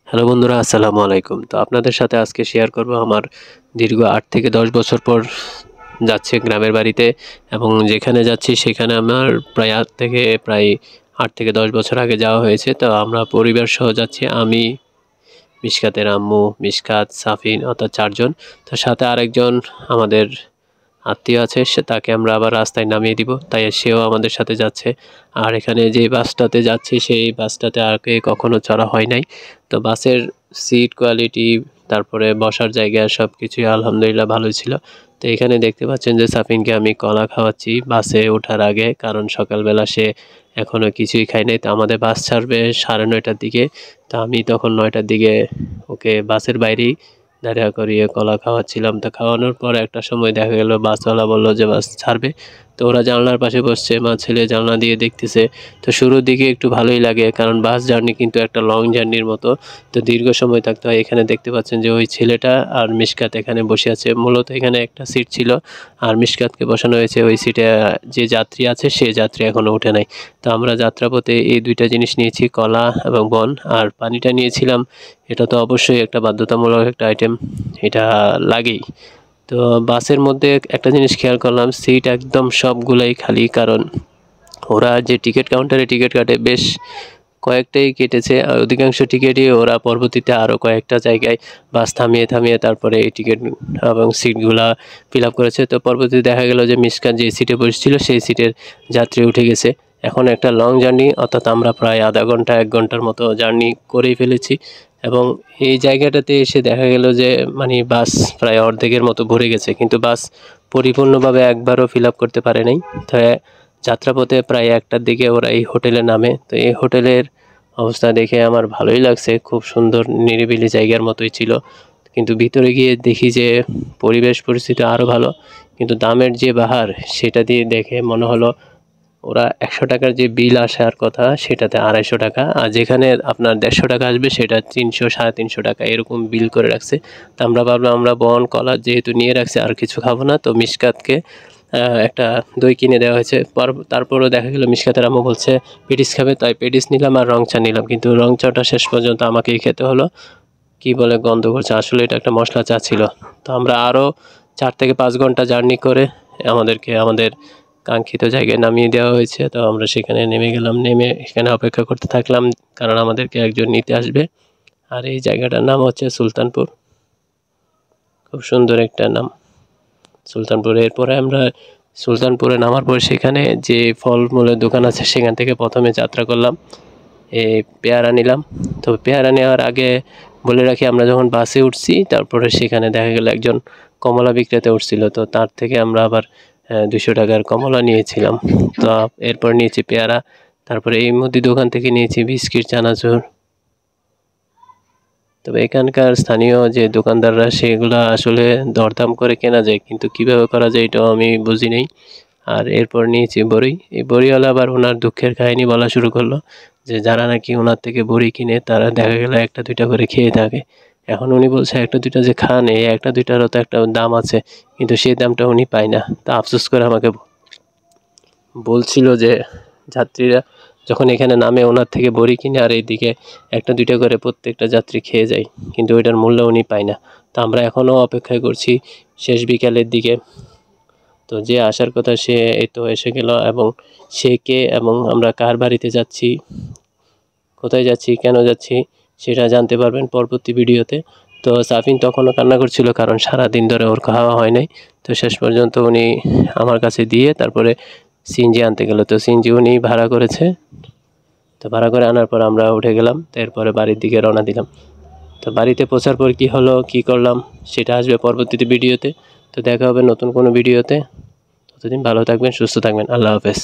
Hello বন্ধুরা, আসসালামু আলাইকুম। তো আপনাদের সাথে আজকে শেয়ার করব আমার দীর্ঘ ৮ থেকে ১০ বছর পর যাচ্ছে গ্রামের বাড়িতে, এবং যেখানে যাচ্ছি সেখানে আমার প্রায় ৮ থেকে ১০ বছর আগে যাওয়া হয়েছে। তো আমরা পরিবার সহ যাচ্ছি। আমি, মিশকাতের আম্মু, মিশকাত, সাফিন, অর্থাৎ ৪ জন। তো সাথে আরেকজন আমাদের আত্মীয় আছে, তাকে আমরা আবার রাস্তায় নামিয়ে দিব, তাই সেও আমাদের সাথে যাচ্ছে। আর এখানে যে বাসটাতে যাচ্ছি সেই বাসটাতে আগে কখনো চড়া হয় নাই। তো বাসের সিট কোয়ালিটি, তারপরে বসার জায়গা, সব কিছুই আলহামদুলিল্লাহ ভালোই ছিল। তো এখানে দেখতে পাচ্ছেন যে সাফিনকে আমি কলা খাওয়াচ্ছি বাসে ওঠার আগে, কারণ সকালবেলা সে এখনও কিছুই খায় নাই। তো আমাদের বাস ছাড়বে 9:30টার দিকে। তো আমি তখন 9টার দিকে ওকে বাসের বাইরেই দাঁড়া করিয়ে কলা খাওয়াচ্ছিলাম। তো খাওয়ানোর পর একটা সময় দেখা গেল বাসওয়ালা বললো যে বাস ছাড়বে। তো ওরা জানলার পাশে বসছে, মা ছেলে জানলা দিয়ে দেখতেছে। তো শুরুর দিকে একটু ভালোই লাগে, কারণ বাস জার্নি কিন্তু একটা লং জার্নির মতো, তো দীর্ঘ সময় থাকতে হয়। এখানে দেখতে পাচ্ছেন যে ওই ছেলেটা আর মিশকাত এখানে বসে আছে। মূলত এখানে একটা সিট ছিল আর মিশকাতকে বসানো হয়েছে ওই সিটে। যে যাত্রী আছে সে যাত্রী এখনও ওঠে নাই। তো আমরা যাত্রাপথে এই দুইটা জিনিস নিয়েছি, কলা এবং বন। আর পানিটা নিয়েছিলাম, এটা তো অবশ্যই একটা বাধ্যতামূলক একটা আইটেম, এটা লাগেই। তো বাসের মধ্যে একটা জিনিস খেয়াল করলাম, সিট একদম সবগুলাই খালি, কারণ ওরা যে টিকিট কাউন্টারে টিকিট কাটে বেশ কয়েকটাই কেটেছে, আর অধিকাংশ টিকিটই ওরা পরবর্তীতে আরও কয়েকটা জায়গায় বাস থামিয়ে থামিয়ে তারপরে এই টিকিট এবং সিটগুলা ফিল আপ করেছে। তো পরবর্তীতে দেখা গেল যে মিশকাত যে সিটে বসেছিল সেই সিটের যাত্রী উঠে গেছে। এখন একটা লং জার্নি, অর্থাৎ আমরা প্রায় আধা ঘন্টা 1 ঘন্টার মতো জার্নি করেই ফেলেছি, এবং এই জায়গাটাতে এসে দেখা গেল যে বাস প্রায় অর্ধেকের মতো ভরে গেছে, কিন্তু বাস পরিপূর্ণভাবে একবারও ফিল আপ করতে পারে নাই। তো যাত্রাপথে প্রায় 1টার দিকে ওরা এই হোটেলে নামে। তো এই হোটেলের অবস্থা দেখে আমার ভালোই লাগছে, খুব সুন্দর নিরিবিলি জায়গার মতোই ছিল। কিন্তু ভিতরে গিয়ে দেখি যে পরিবেশ পরিস্থিতি আরও ভালো, কিন্তু দামের যে বাহার সেটা দিয়ে দেখে মনে হলো ওরা 100 টাকার যে বিল আসার কথা সেটাতে 250 টাকা, আর যেখানে আপনার 150 টাকা আসবে সেটা 300 350 টাকা এরকম বিল করে রাখছে। তো আমরা ভাবলাম আমরা বন কলা যেহেতু নিয়ে রাখছি আর কিছু খাবো না, তো মিশকাতকে একটা দই কিনে দেওয়া হয়েছে। তারপরও দেখা গেল মিশকাতের আম্মু বলছে পেটিস খাবে, তাই পেটিস নিলাম আর রং চা নিলাম, কিন্তু রং চাটা শেষ পর্যন্ত আমাকেই খেতে হলো। কি বলে গন্ধ করছে, আসলে এটা একটা মশলা চা ছিল। তো আমরা আরও 4 থেকে 5 ঘন্টা জার্নি করে আমাদেরকে আমাদের কাঙ্ক্ষিত জায়গায় নামিয়ে দেওয়া হয়েছে। তো আমরা সেখানে নেমে গেলাম, নেমে এখানে অপেক্ষা করতে থাকলাম, কারণ আমাদেরকে একজন নিতে আসবে। আর এই জায়গাটার নাম হচ্ছে সুলতানপুর, খুব সুন্দর একটা নাম সুলতানপুর। এরপরে আমরা সুলতানপুরে নামার পর সেখানে যে ফলমূলের দোকান আছে সেখান থেকে প্রথমে যাত্রা করলাম, এই পেয়ারা নিলাম। তো পেয়ারা নেওয়ার আগে বলে রাখি, আমরা যখন বাসে উঠছি তারপরে সেখানে দেখা গেল একজন কমলা বিক্রেতা উঠছিল, তো তার থেকে আমরা আবার 200 টাকার কমলা নিয়েছিলাম। তো এরপর নিয়েছি পেয়ারা, তারপরে এই মুদি দোকান থেকে নিয়েছি বিস্কিট, চানাচুর। তবে এখানকার স্থানীয় যে দোকানদাররা সেগুলা আসলে দরদাম করে কেনা যায়, কিন্তু কিভাবে করা যায় এটাও আমি বুঝি নেই। আর এরপর নিয়েছি বড়ি। এই বড়িওয়ালা আবার ওনার দুঃখের কাহিনী বলা শুরু করলো, যে যারা নাকি ওনার থেকে বড়ি কিনে তারা দেখা গেল 1টা 2টা করে খেয়ে থাকে। এখন উনি বলছে 1টা 2টা যে খান, এই 1টা 2টারও তো একটা দাম আছে, কিন্তু সেই দামটা উনি পায় না। তা আফসোস করে আমাকে বলছিল যে যাত্রীরা যখন এখানে নামে ওনার থেকে বড়ি কিনে আর এইদিকে 1টা 2টা করে প্রত্যেকটা যাত্রী খেয়ে যায়, কিন্তু ওইটার মূল্য উনি পায় না। তো আমরা এখনও অপেক্ষায় করছি শেষ বিকালের দিকে। তো যে আসার কথা সে এই তো এসে গেল, এবং সে কে এবং আমরা কার বাড়িতে যাচ্ছি, কোথায় যাচ্ছি, কেন যাচ্ছি সেটা জানতে পারবেন পরবর্তী ভিডিওতে। তো সাফিন তখনও কান্না করছিল, কারণ সারাদিন ধরে ওর খাওয়া হয় নাই। তো শেষ পর্যন্ত উনি আমার কাছে দিয়ে তারপরে সিএনজি আনতে গেল। তো সিএনজি উনি ভাড়া করেছে, তো ভাড়া করে আনার পর আমরা উঠে গেলাম। তো এরপরে বাড়ির দিকে রওনা দিলাম। তো বাড়িতে পৌঁছার পর কী হলো, কী করলাম সেটা আসবে পরবর্তীতে ভিডিওতে। তো দেখা হবে নতুন কোনো ভিডিওতে। ততদিন ভালো থাকবেন, সুস্থ থাকবেন, আল্লাহ হাফেজ।